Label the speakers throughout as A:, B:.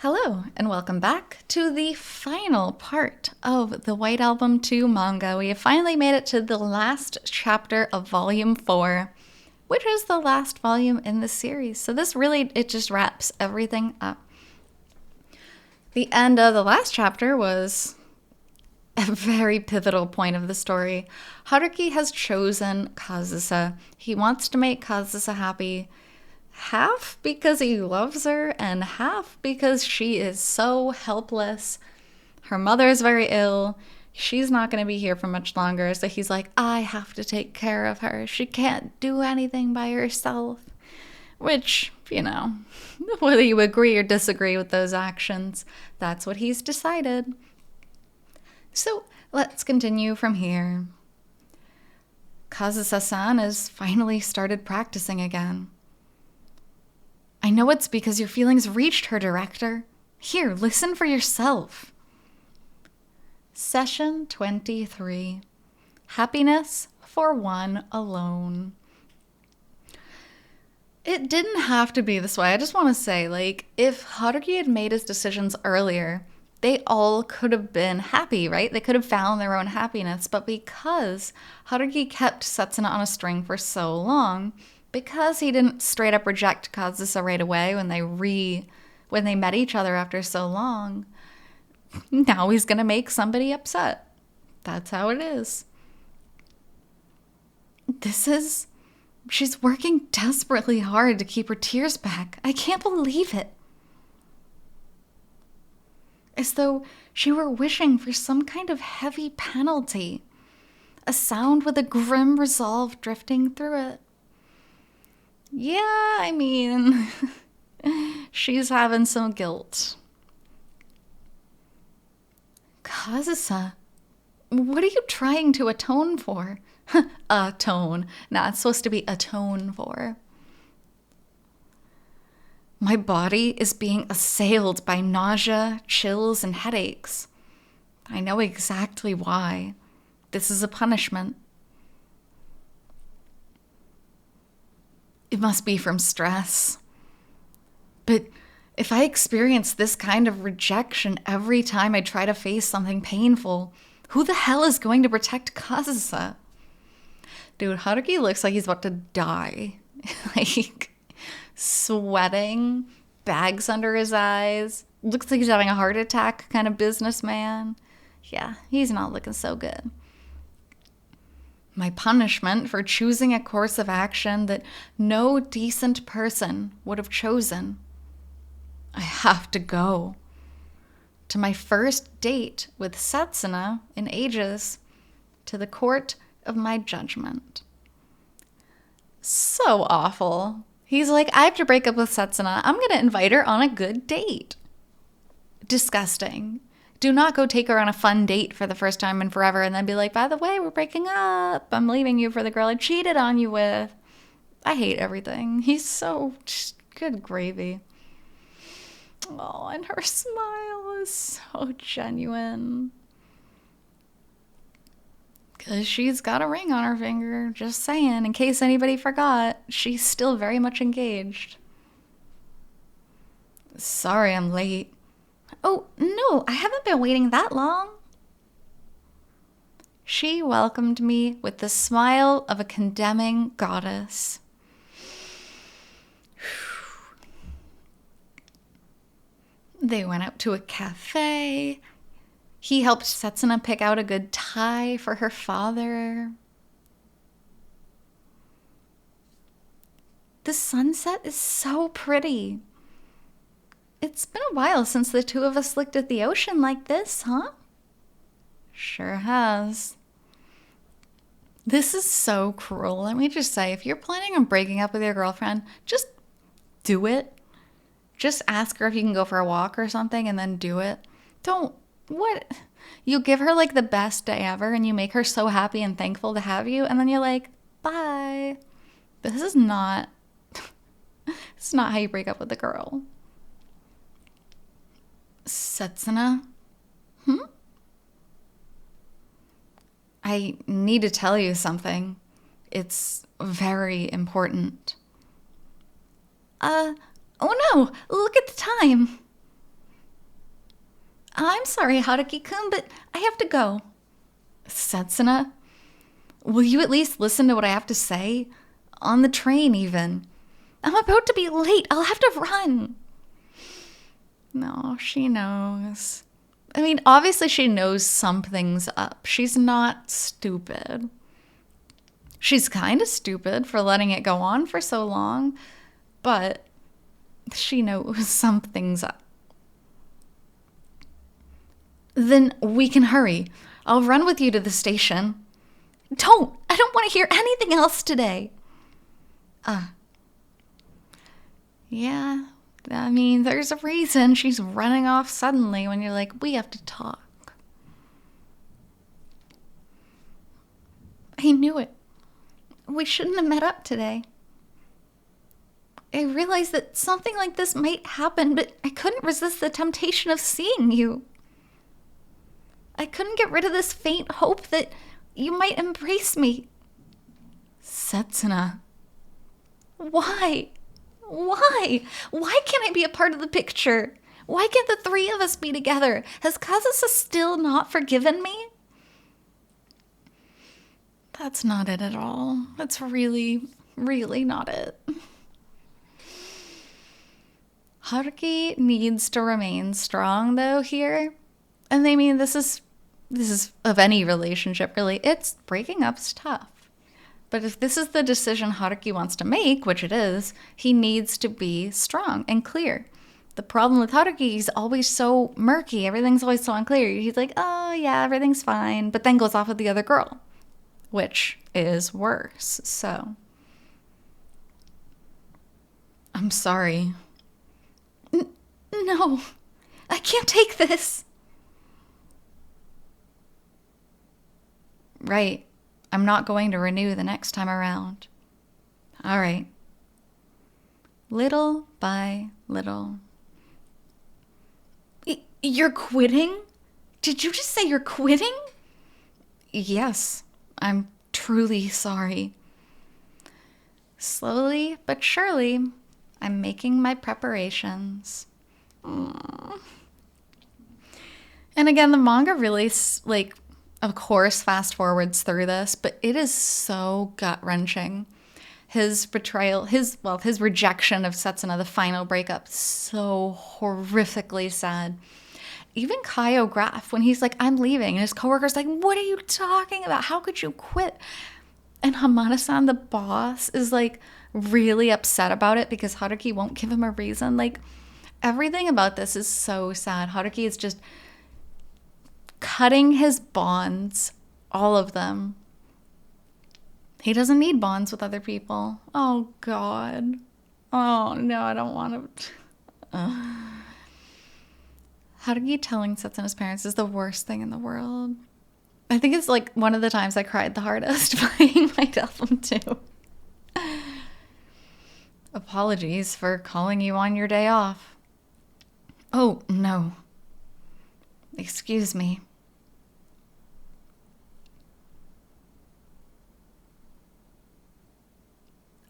A: Hello, and welcome back to the final part of the White Album 2 manga. We have finally made it to the last chapter of Volume 4, which is the last volume in the series. So this really, it just wraps everything up. The end of the last chapter was a very pivotal point of the story. Haruki has chosen Kazusa. He wants to make Kazusa happy. Half because he loves her, and half because she is so helpless. Her mother is very ill. She's not going to be here for much longer, so he's like, I have to take care of her. She can't do anything by herself. Which, whether you agree or disagree with those actions, that's what he's decided. So let's continue from here. Kazusa-san has finally started practicing again. I know it's because your feelings reached her, director. Here, listen for yourself. Session 23. Happiness for one alone. It didn't have to be this way. I just want to say, if Haruki had made his decisions earlier, they all could have been happy, right? They could have found their own happiness. But because Haruki kept Setsuna on a string for so long, because he didn't straight up reject Kazusa right away when they met each other after so long, now he's going to make somebody upset. That's how it is. She's working desperately hard to keep her tears back. I can't believe it. As though she were wishing for some kind of heavy penalty. A sound with a grim resolve drifting through it. Yeah, she's having some guilt. Kazusa, what are you trying to atone for? Atone. Nah, it's supposed to be atone for. My body is being assailed by nausea, chills, and headaches. I know exactly why. This is a punishment. It must be from stress. But if I experience this kind of rejection every time I try to face something painful, who the hell is going to protect Kazusa? Dude, Haruki looks like he's about to die. Sweating, bags under his eyes. Looks like he's having a heart attack kind of businessman. Yeah, he's not looking so good. My punishment for choosing a course of action that no decent person would have chosen. I have to go. To my first date with Setsuna in ages. To the court of my judgment. So awful. He's like, I have to break up with Setsuna. I'm going to invite her on a good date. Disgusting. Do not go take her on a fun date for the first time in forever and then be like, by the way, we're breaking up. I'm leaving you for the girl I cheated on you with. I hate everything. He's so good gravy. Oh, and her smile is so genuine. Because she's got a ring on her finger. Just saying, in case anybody forgot, she's still very much engaged. Sorry I'm late. Oh, no, I haven't been waiting that long. She welcomed me with the smile of a condemning goddess. They went out to a cafe. He helped Setsuna pick out a good tie for her father. The sunset is so pretty. It's been a while since the two of us looked at the ocean like this, huh? Sure has. This is so cruel. Let me just say, if you're planning on breaking up with your girlfriend, just do it. Just ask her if you can go for a walk or something and then do it. You give her the best day ever and you make her so happy and thankful to have you, and then you're like, bye. This is not, it's not how you break up with a girl. Setsuna? I need to tell you something. It's very important. Oh no, look at the time. I'm sorry, Haruki-kun, but I have to go. Setsuna, will you at least listen to what I have to say? On the train, even. I'm about to be late. I'll have to run. No, she knows. I mean, obviously she knows something's up. She's not stupid. She's kind of stupid for letting it go on for so long, but she knows something's up. Then we can hurry. I'll run with you to the station. Don't! I don't want to hear anything else today. Yeah, I mean, there's a reason she's running off suddenly when you're like, we have to talk. I knew it. We shouldn't have met up today. I realized that something like this might happen, but I couldn't resist the temptation of seeing you. I couldn't get rid of this faint hope that you might embrace me. Setsuna. Why? Why? Why can't I be a part of the picture? Why can't the three of us be together? Has Kazusa still not forgiven me? That's not it at all. That's really, really not it. Haruki needs to remain strong, though, here. And I mean, this is of any relationship, really. It's breaking up's tough. But if this is the decision Haruki wants to make, which it is, he needs to be strong and clear. The problem with Haruki, he's always so murky. Everything's always so unclear. He's like, oh, yeah, everything's fine. But then goes off with the other girl, which is worse. So, I'm sorry. No, I can't take this. Right. I'm not going to renew the next time around. All right. Little by little. You're quitting? Did you just say you're quitting? Yes, I'm truly sorry. Slowly but surely, I'm making my preparations. And again, the manga really, of course, fast forwards through this, but it is so gut-wrenching. His betrayal, his rejection of Setsuna, the final breakup, so horrifically sad. Even Kaio Graph, when he's like, I'm leaving, and his coworker's like, what are you talking about? How could you quit? And Hamada-san, the boss, is like really upset about it because Haruki won't give him a reason. Like, everything about this is so sad. Haruki is just cutting his bonds, all of them. He doesn't need bonds with other people. Oh, God. Oh, no, I don't want to. Haruki telling Setsuna's parents is the worst thing in the world. I think it's like one of the times I cried the hardest playing my album too. Apologies for calling you on your day off. Oh, no. Excuse me.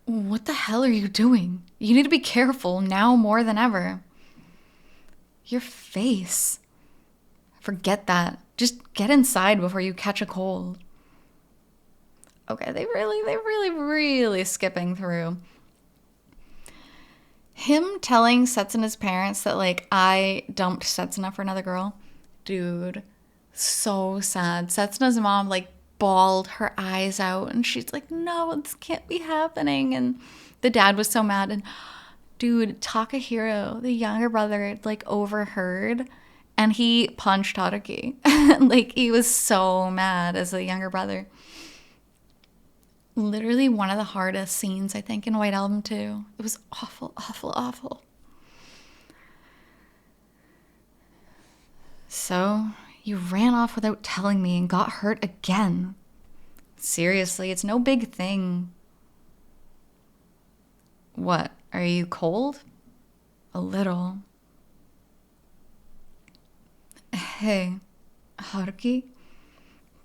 A: What the hell are you doing? You need to be careful now more than ever. Your face. Forget that. Just get inside before you catch a cold. Okay, they really skipping through. Him telling Setsuna's parents that, like, I dumped Setsuna for another girl. Dude, so sad. Setsuna's mom, like, bawled her eyes out, and she's like, no, this can't be happening. And the dad was so mad. And dude, Takahiro, the younger brother, like, overheard, and he punched Haruki. Like, he was so mad as the younger brother. Literally one of the hardest scenes, I think, in White Album 2. It was awful, awful, awful. So, you ran off without telling me and got hurt again. Seriously, it's no big thing. What, are you cold? A little. Hey, Haruki,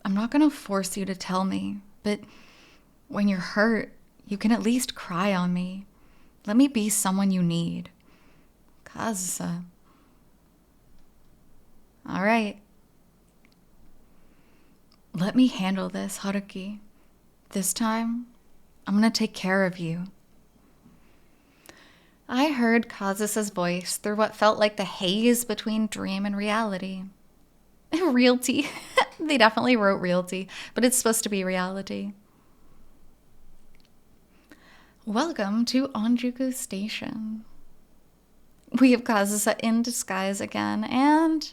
A: I'm not gonna force you to tell me, but when you're hurt, you can at least cry on me. Let me be someone you need. Kazusa. All right. Let me handle this, Haruki. This time, I'm gonna take care of you. I heard Kazusa's voice through what felt like the haze between dream and reality. Realty. They definitely wrote realty, but it's supposed to be reality. Welcome to Onjuku Station. We have Kazusa in disguise again, and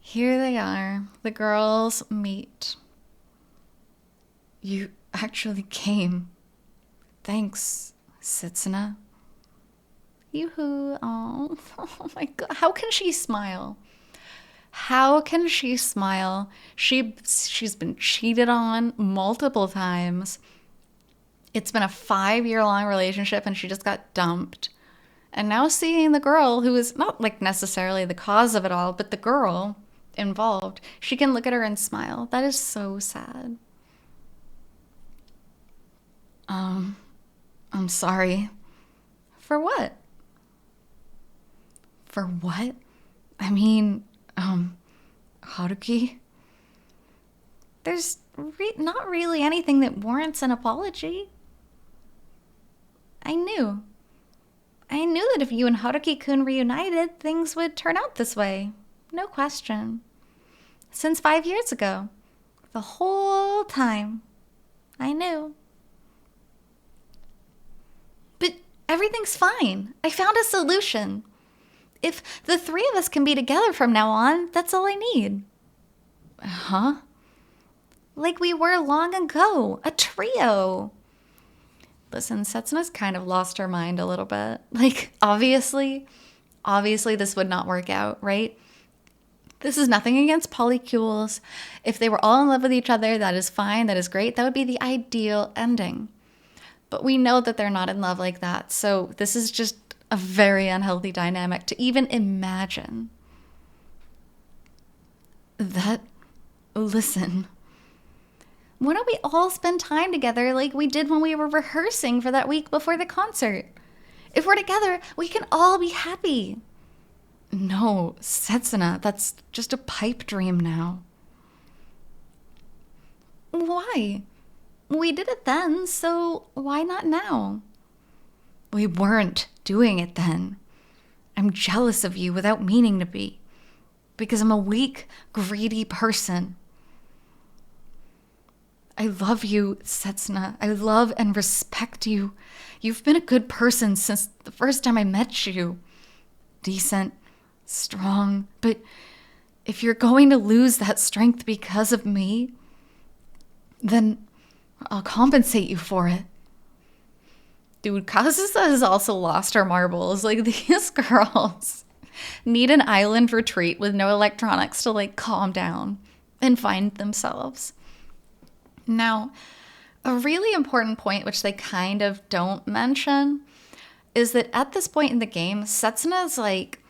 A: here they are. The girls meet. You actually came. Thanks, Setsuna. Yoo-hoo. Oh my god. How can she smile? How can she smile? She's been cheated on multiple times. It's been a 5-year-long relationship and she just got dumped. And now seeing the girl who is not like necessarily the cause of it all, but the girl involved, she can look at her and smile. That is so sad. I'm sorry. For what? For what? I mean, Haruki? There's not really anything that warrants an apology. I knew that if you and Haruki-kun reunited, things would turn out this way. No question. Since 5 years ago. The whole time. I knew. But everything's fine. I found a solution. If the three of us can be together from now on, that's all I need. Huh? Like we were long ago. A trio. Listen, Setsuna's kind of lost her mind a little bit. Like, obviously this would not work out, right? This is nothing against polycules. If they were all in love with each other, that is fine, that is great. That would be the ideal ending. But we know that they're not in love like that. So this is just a very unhealthy dynamic to even imagine. Listen. Why don't we all spend time together like we did when we were rehearsing for that week before the concert? If we're together, we can all be happy. No, Setsuna, that's just a pipe dream now. Why? We did it then, so why not now? We weren't doing it then. I'm jealous of you without meaning to be. Because I'm a weak, greedy person. I love you, Setsuna. I love and respect you. You've been a good person since the first time I met you. Decent, strong, but if you're going to lose that strength because of me, then I'll compensate you for it. Dude, Kazusa has also lost her marbles. Like, these girls need an island retreat with no electronics to, like, calm down and find themselves. Now, a really important point, which they kind of don't mention, is that at this point in the game, Setsuna's, like,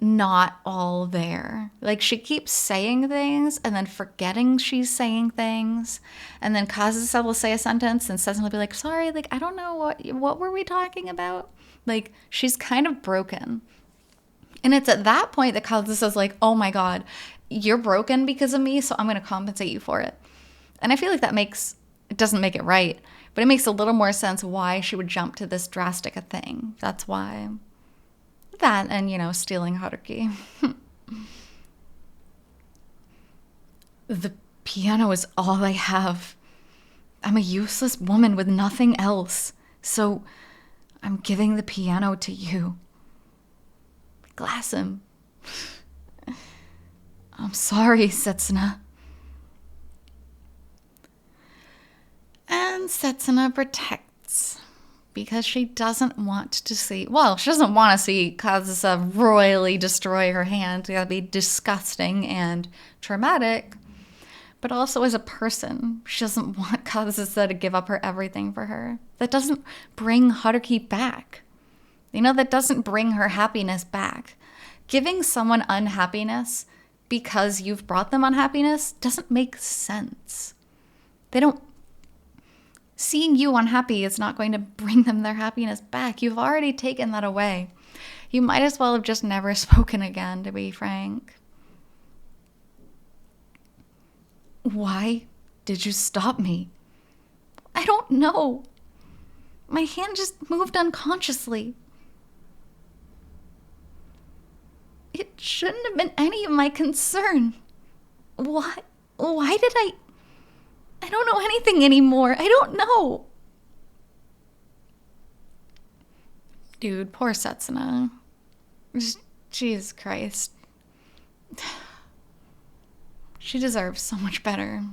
A: not all there. Like, she keeps saying things and then forgetting she's saying things. And then Kazusa will say a sentence and Setsuna will be like, sorry, like, I don't know, what were we talking about? Like, she's kind of broken. And it's at that point that Kazusa's like, oh my god, you're broken because of me, so I'm going to compensate you for it. And I feel like it doesn't make it right, but it makes a little more sense why she would jump to this drastic a thing. That's why. That and, stealing Haruki. The piano is all I have. I'm a useless woman with nothing else. So I'm giving the piano to you. Glass him. I'm sorry, Setsuna. And Setsuna protects because she doesn't want to see, she doesn't want to see Kazusa royally destroy her hand. That'd be disgusting and traumatic. But also as a person, she doesn't want Kazusa to give up her everything for her. That doesn't bring Haruki back. That doesn't bring her happiness back. Giving someone unhappiness because you've brought them unhappiness doesn't make sense. Seeing you unhappy is not going to bring them their happiness back. You've already taken that away. You might as well have just never spoken again, to be frank. Why did you stop me? I don't know. My hand just moved unconsciously. It shouldn't have been any of my concern. Why did I don't know anything anymore. I don't know. Dude, poor Setsuna. Jesus Christ. She deserves so much better.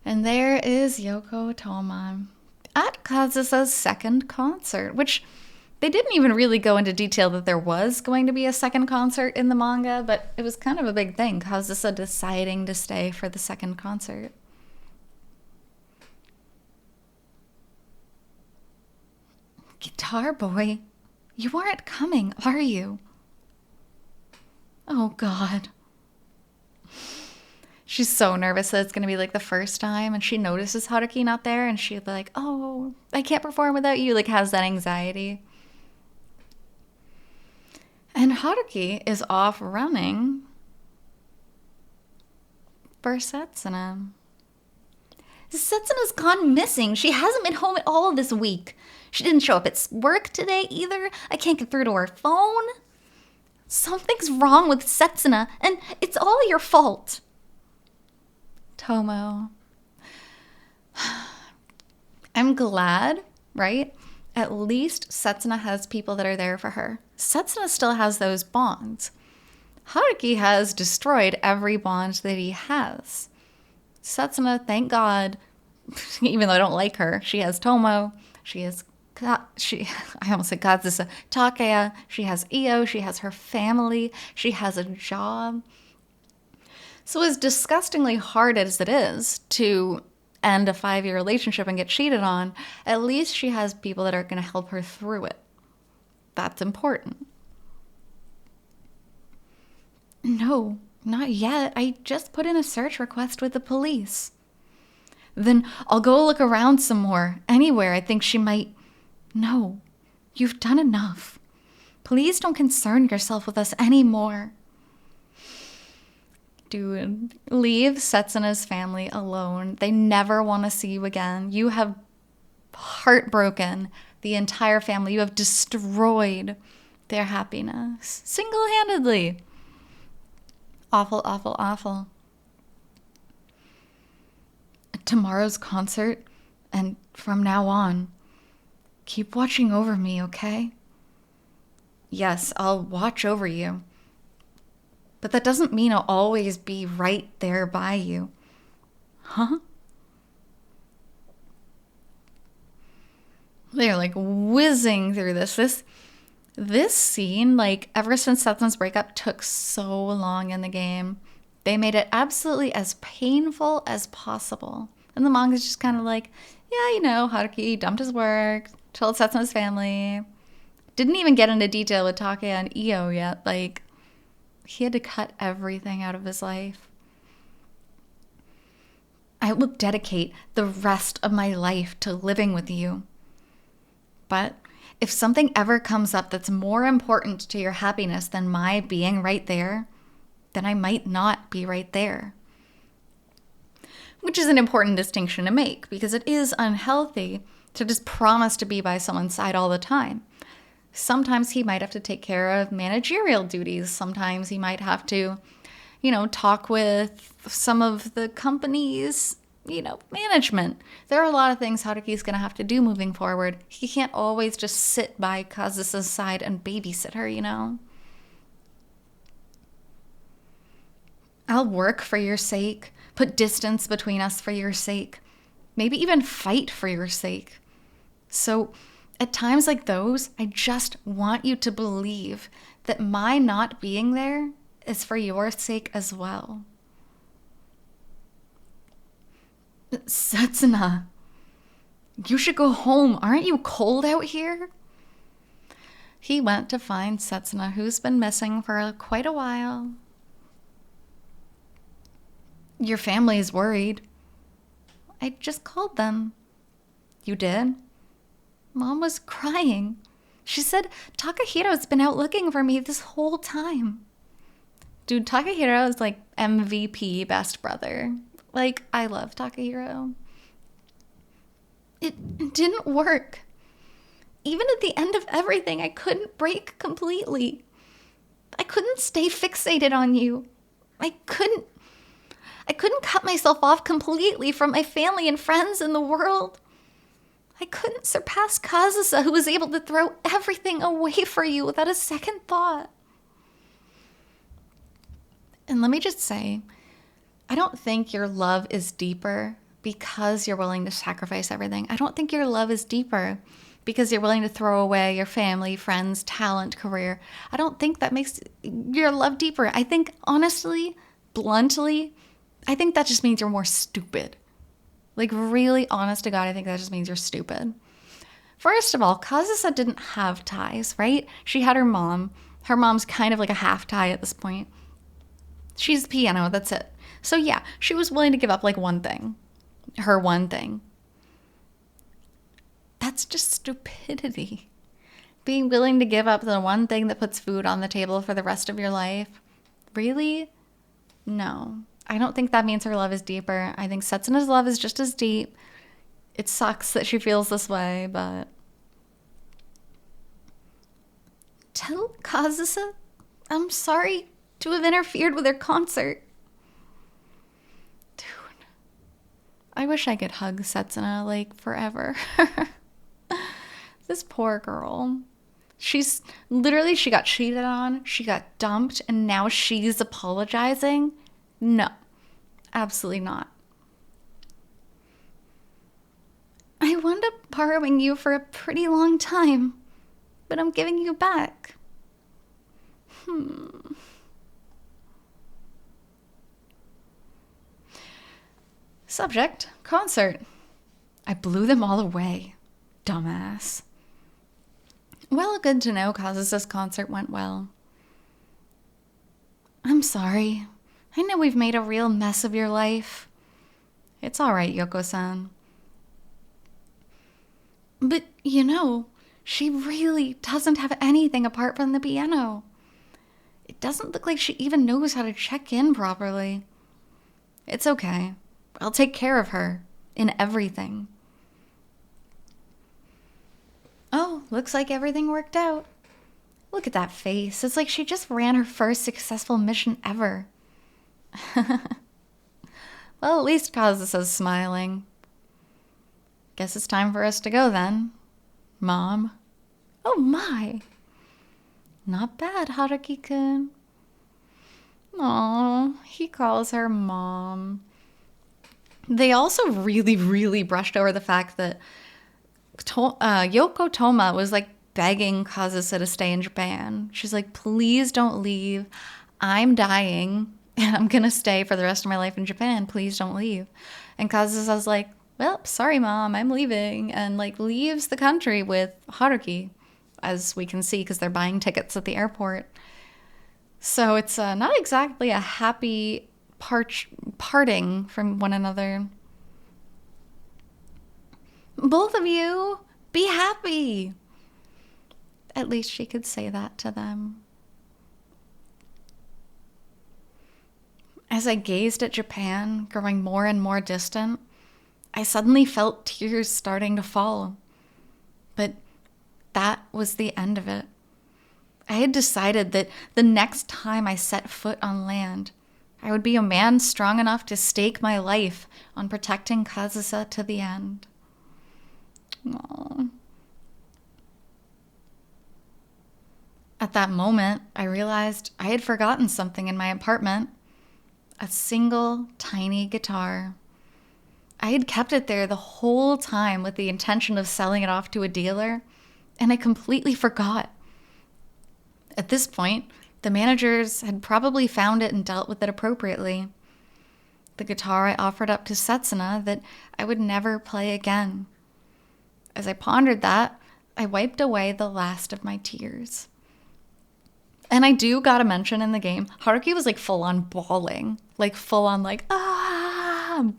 A: And there is Yoko Toma at Kazusa's second concert, which they didn't even really go into detail that there was going to be a second concert in the manga, but it was kind of a big thing, Kazusa deciding to stay for the second concert. Guitar boy, you aren't coming, are you? Oh, God. She's so nervous that it's going to be like the first time, and she notices Haruki not there, and she's like, oh, I can't perform without you, like has that anxiety. And Haruki is off running for Setsuna. Setsuna's gone missing. She hasn't been home at all this week. She didn't show up at work today either. I can't get through to her phone. Something's wrong with Setsuna, and it's all your fault. Tomo. I'm glad, right? At least Setsuna has people that are there for her. Setsuna still has those bonds. Haruki has destroyed every bond that he has. Setsuna, thank God, even though I don't like her, she has Tomo, she has I almost said Kazusa, Takaya, she has Io, she has her family, she has a job. So as disgustingly hard as it is to end a 5-year relationship and get cheated on, at least she has people that are going to help her through it. That's important. No, not yet. I just put in a search request with the police. Then I'll go look around some more. Anywhere I think she might... No, you've done enough. Please don't concern yourself with us anymore. Dude, leave Setsuna's family alone. They never want to see you again. You have heartbroken the entire family. You have destroyed their happiness single-handedly. Awful, awful, awful. Tomorrow's concert, and from now on, keep watching over me, okay? Yes, I'll watch over you. But that doesn't mean I'll always be right there by you. Huh? They're like whizzing through this. This scene, like ever since Setsuna's breakup, took so long in the game. They made it absolutely as painful as possible. And the manga's just kind of like, yeah, Haruki dumped his work, told Setsuna's family. Didn't even get into detail with Takaya and Io yet. Like, he had to cut everything out of his life. I will dedicate the rest of my life to living with you. But if something ever comes up that's more important to your happiness than my being right there, then I might not be right there. Which is an important distinction to make, because it is unhealthy to just promise to be by someone's side all the time. Sometimes he might have to take care of managerial duties. Sometimes he might have to, talk with some of the company's, management. There are a lot of things Haruki's going to have to do moving forward. He can't always just sit by Kazusa's side and babysit her, I'll work for your sake, put distance between us for your sake, maybe even fight for your sake. So at times like those, I just want you to believe that my not being there is for your sake as well. Setsuna, you should go home. Aren't you cold out here? He went to find Setsuna, who's been missing for quite a while. Your family is worried. I just called them. You did? Mom was crying. She said, Takahiro's been out looking for me this whole time. Dude, Takahiro is like MVP best brother. Like, I love Takahiro. It didn't work. Even at the end of everything, I couldn't break completely. I couldn't stay fixated on you. I couldn't cut myself off completely from my family and friends in the world. I couldn't surpass Kazusa, who was able to throw everything away for you without a second thought. And let me just say, I don't think your love is deeper because you're willing to sacrifice everything. I don't think your love is deeper because you're willing to throw away your family, friends, talent, career. I don't think that makes your love deeper. I think, honestly, bluntly, I think that just means you're more stupid. Like, really, honest to God, I think that just means you're stupid. First of all, Kazusa didn't have ties, right? She had her mom. Her mom's kind of like a half tie at this point. She's the piano, that's it. So yeah, she was willing to give up like one thing. Her one thing. That's just stupidity. Being willing to give up the one thing that puts food on the table for the rest of your life. Really? No. I don't think that means her love is deeper. I think Setsuna's love is just as deep. It sucks that she feels this way, but... Tell Kazusa I'm sorry to have interfered with her concert. Dude. I wish I could hug Setsuna, like, forever. This poor girl. She got cheated on, she got dumped, and now she's apologizing? No, absolutely not. I wound up borrowing you for a pretty long time, but I'm giving you back. Subject, concert. I blew them all away. Dumbass. Well, good to know Kazusa's concert went well. I'm sorry. I know we've made a real mess of your life. It's all right, Yoko-san. But, she really doesn't have anything apart from the piano. It doesn't look like she even knows how to check in properly. It's okay. I'll take care of her in everything. Oh, looks like everything worked out. Look at that face. It's like she just ran her first successful mission ever. Well, at least Kazusa's smiling. Guess it's time for us to go then. Mom. Oh my. Not bad, Haruki-kun. Aw, he calls her Mom. They also really, really brushed over the fact that Yoko Toma was like begging Kazusa to stay in Japan. She's like, please don't leave. I'm dying and I'm going to stay for the rest of my life in Japan. Please don't leave. And Kazusa's like, well, sorry, Mom, I'm leaving. And like leaves the country with Haruki, as we can see, because they're buying tickets at the airport. So it's not exactly a happy parting from one another. Both of you, be happy. At least she could say that to them. As I gazed at Japan, growing more and more distant, I suddenly felt tears starting to fall. But that was the end of it. I had decided that the next time I set foot on land, I would be a man strong enough to stake my life on protecting Kazusa to the end. Aww. At that moment, I realized I had forgotten something in my apartment. A single tiny guitar. I had kept it there the whole time with the intention of selling it off to a dealer, and I completely forgot. At this point, the managers had probably found it and dealt with it appropriately. The guitar I offered up to Setsuna that I would never play again. As I pondered that, I wiped away the last of my tears. And I do gotta mention in the game, Haruki was like full on bawling. Like full on like,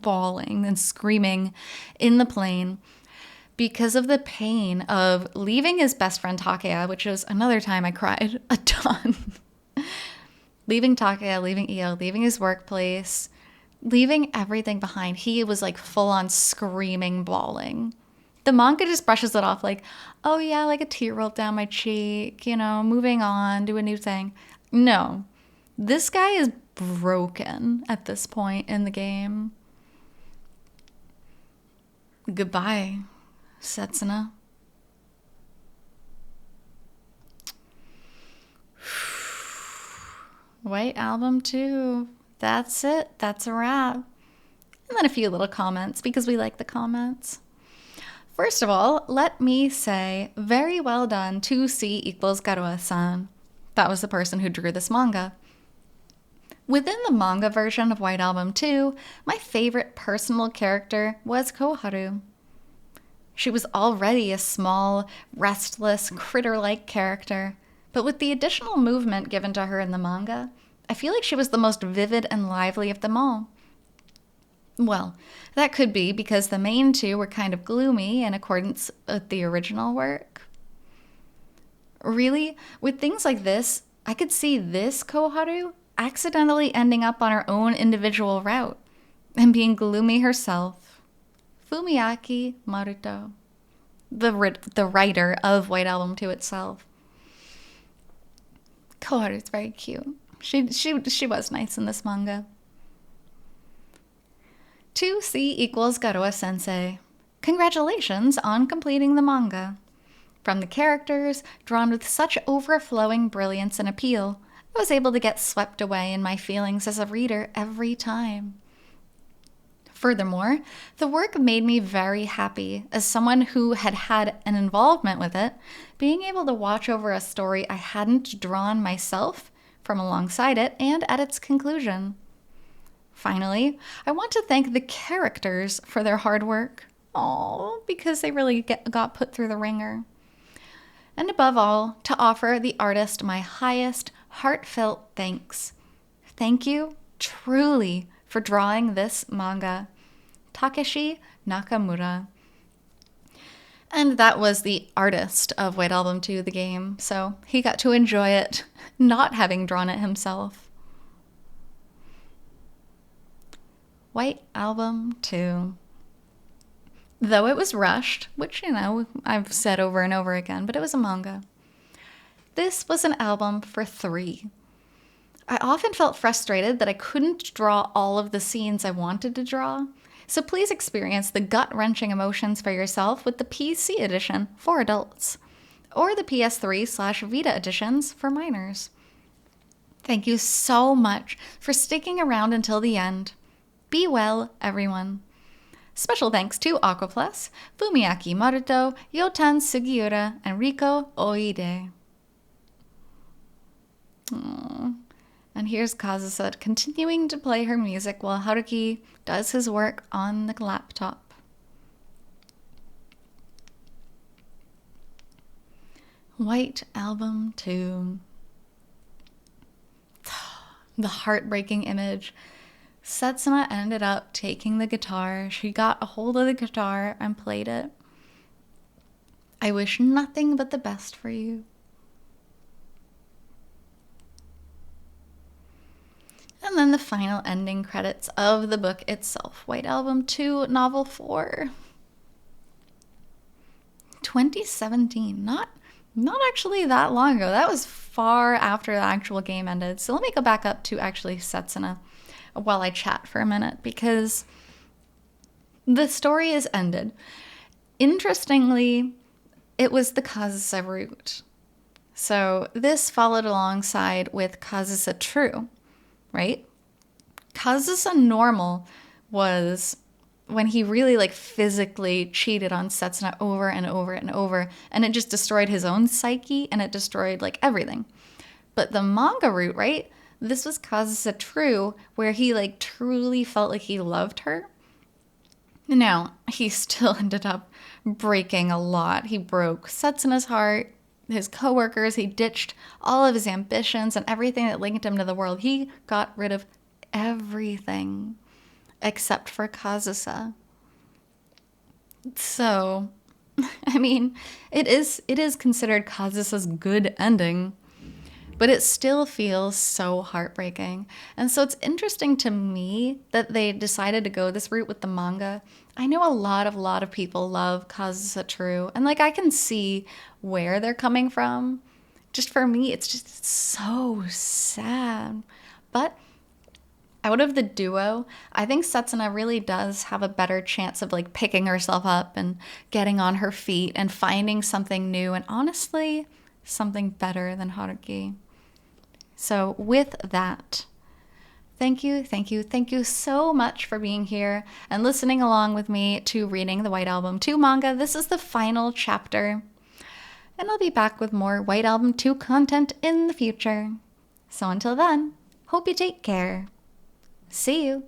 A: bawling and screaming in the plane. because of the pain of leaving his best friend Takaya, which was another time I cried a ton. Leaving Takaya, leaving Io, leaving his workplace, leaving everything behind. He was like full on screaming, bawling. The manga just brushes it off like, oh yeah, like a tear rolled down my cheek, you know, moving on, do a new thing. No, this guy is broken at this point in the game. Goodbye, Setsuna. White Album 2. That's it. That's a wrap. And then a few little comments because we like the comments. First of all, let me say very well done to C equals Garuwa-san. That was the person who drew this manga. Within the manga version of White Album 2, my favorite personal character was Koharu. She was already a small, restless, critter-like character, but with the additional movement given to her in the manga, I feel like she was the most vivid and lively of them all. Well, that could be because the main two were kind of gloomy in accordance with the original work. Really, with things like this, I could see this Koharu accidentally ending up on her own individual route and being gloomy herself. Fumiaki Maruto, the writer of White Album 2 itself. Koharu's very cute. She was nice in this manga. 2C equals Garuwa-sensei. Congratulations on completing the manga. From the characters, drawn with such overflowing brilliance and appeal, I was able to get swept away in my feelings as a reader every time. Furthermore, the work made me very happy as someone who had had an involvement with it, being able to watch over a story I hadn't drawn myself from alongside it and at its conclusion. Finally, I want to thank the characters for their hard work. Because they really got put through the ringer. And above all, to offer the artist my highest, heartfelt thanks. Thank you, truly, for drawing this manga. Takeshi Nakamura. And that was the artist of White Album 2, the game, so he got to enjoy it, not having drawn it himself. White Album 2. Though it was rushed, which, you know, I've said over and over again, but it was a manga. This was an album for 3. I often felt frustrated that I couldn't draw all of the scenes I wanted to draw, so please experience the gut-wrenching emotions for yourself with the PC edition for adults, or the PS3/Vita editions for minors. Thank you so much for sticking around until the end. Be well, everyone. Special thanks to Aquaplus, Fumiaki Maruto, Yotan Sugiura, and Riko Oide. Aww. And here's Kazusa continuing to play her music while Haruki does his work on the laptop. White Album 2. The heartbreaking image. Setsuna ended up taking the guitar. She got a hold of the guitar and played it. I wish nothing but the best for you. And then the final ending credits of the book itself. White Album 2, Novel 4. 2017. Not actually that long ago. That was far after the actual game ended. So let me go back up to actually Setsuna while I chat for a minute, because the story is ended. Interestingly, it was the Kazusa route. So this followed alongside with Kazusa True, right? Kazusa Normal was when he really like physically cheated on Setsuna over and over and over, and it just destroyed his own psyche and it destroyed like everything. But the manga route, right? This was Kazusa True, where he like truly felt like he loved her. Now, he still ended up breaking a lot. He broke Setsuna's heart, his coworkers, he ditched all of his ambitions and everything that linked him to the world. He got rid of everything except for Kazusa. So, I mean, it is considered Kazusa's good ending, but it still feels so heartbreaking. And so it's interesting to me that they decided to go this route with the manga. I know a lot of people love Kazusa True, and like I can see where they're coming from. Just for me, it's just so sad. But out of the duo, I think Setsuna really does have a better chance of like picking herself up and getting on her feet and finding something new and honestly something better than Haruki. So with that, thank you so much for being here and listening along with me to reading the White Album 2 manga. This is the final chapter, and I'll be back with more White Album 2 content in the future. So until then, hope you take care. See you.